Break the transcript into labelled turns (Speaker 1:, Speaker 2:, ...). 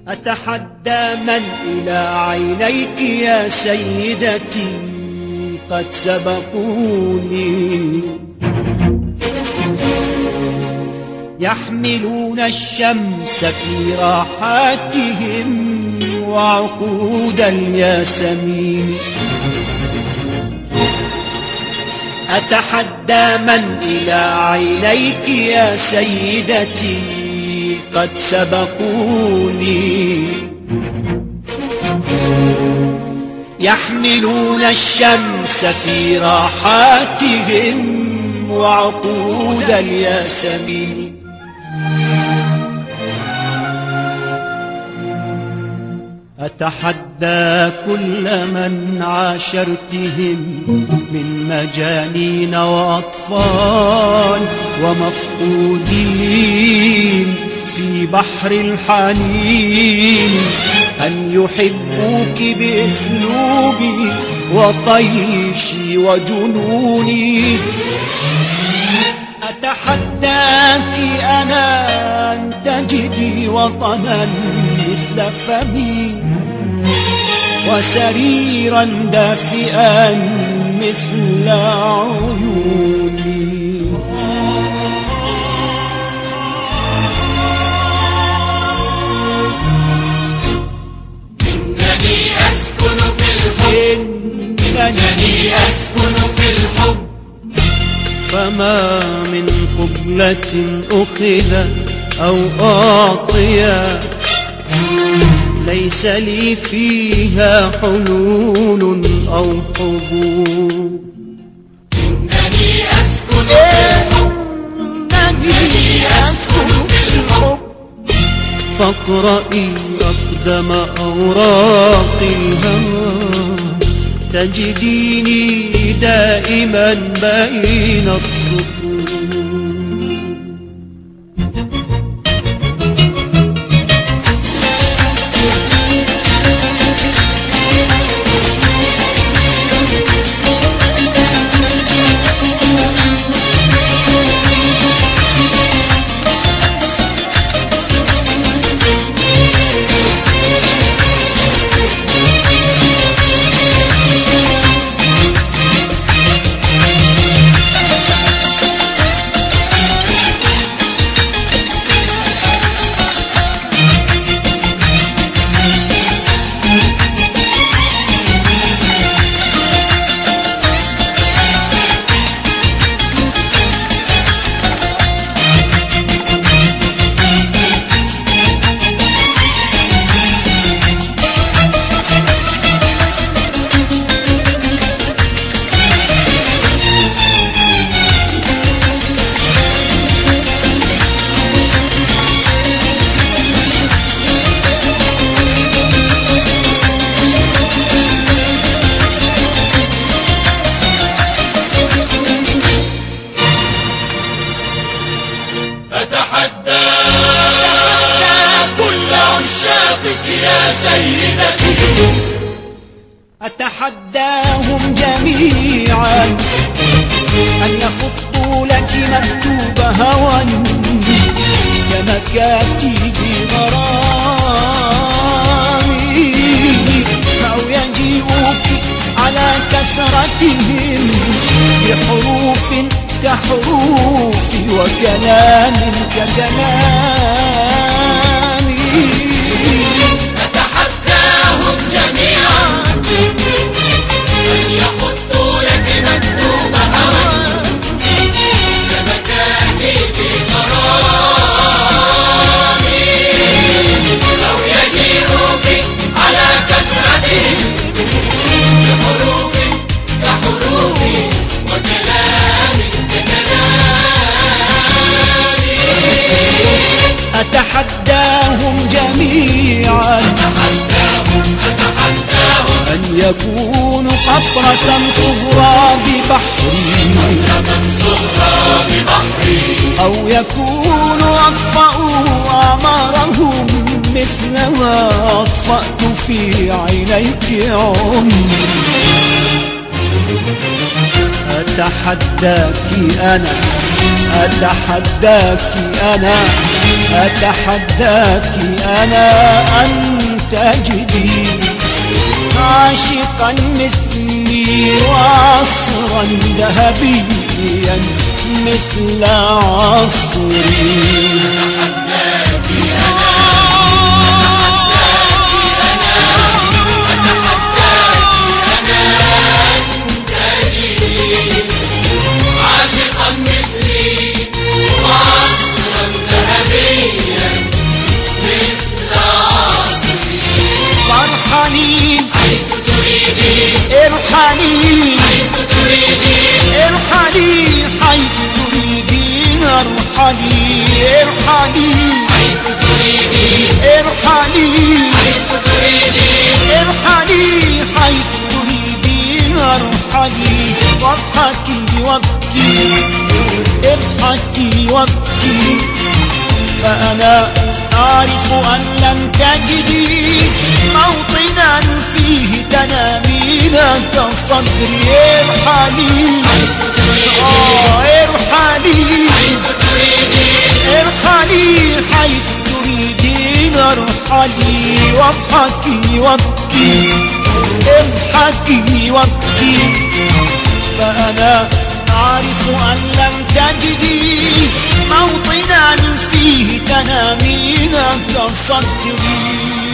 Speaker 1: أتحدى من إلى عينيك يا سيدتي قد سبقوني، يحملون الشمس في راحاتهم وعقود الياسمين. أتحدى من إلى عينيك يا سيدتي قد سبقوني، يحملون الشمس في راحاتهم وعقود الياسمين. أتحدى كل من عاشرتهم من مجانين وأطفال ومفقودين في بحر الحنين أن يحبوك بأسلوبي وطيشي وجنوني. أتحداك أنا أن تجدي وطنا مثل فمي وسريرا دافئا مثل عيوني.
Speaker 2: إنني أسكن في الحب،
Speaker 1: فما من قبلة أخذت أو أعطيت ليس لي فيها حلول أو حظوظ.
Speaker 2: إنني أسكن في الحب، إنني أسكن في الحب.
Speaker 1: فاقرئي أقدم أوراق الهوى تجديني دائما بين السطور. أتحداهم جميعا أن يخطوا لك مكتوب هوى كمكاتب غرامي، أو يجيئوك على كثرتهم بحروف كحروفي وكلام ككلامي.
Speaker 2: أتحداهم جميعا أن يخطوا لك مكتوب هوى كمكاتب غرامي، أو يجيئوك على كثرتهم بحروف كحروفي وكلام ككلامي.
Speaker 1: أتحداهم جميعا أن يكونوا قطرة صغرى ببحري، أو يكونوا أطفأوا أعمارهم مثلما أطفأت في عينيك عمري. أتحداك أنا أن تجدي عاشقا مثلي وعصرا ذهبيا مثل عصري. ارحلي حيث تريدين، ارحلي حيث تريدين، ارحلي واضحكي وابكي، فأنا أعرف أن لن تجدي موطنا فيه تنامين كصدري. ارحلي حيث تريدين، ارحلي واضحكي وابكي، فأنا أعرف أن لن تجدي موطنا فيه تنامين كصدري.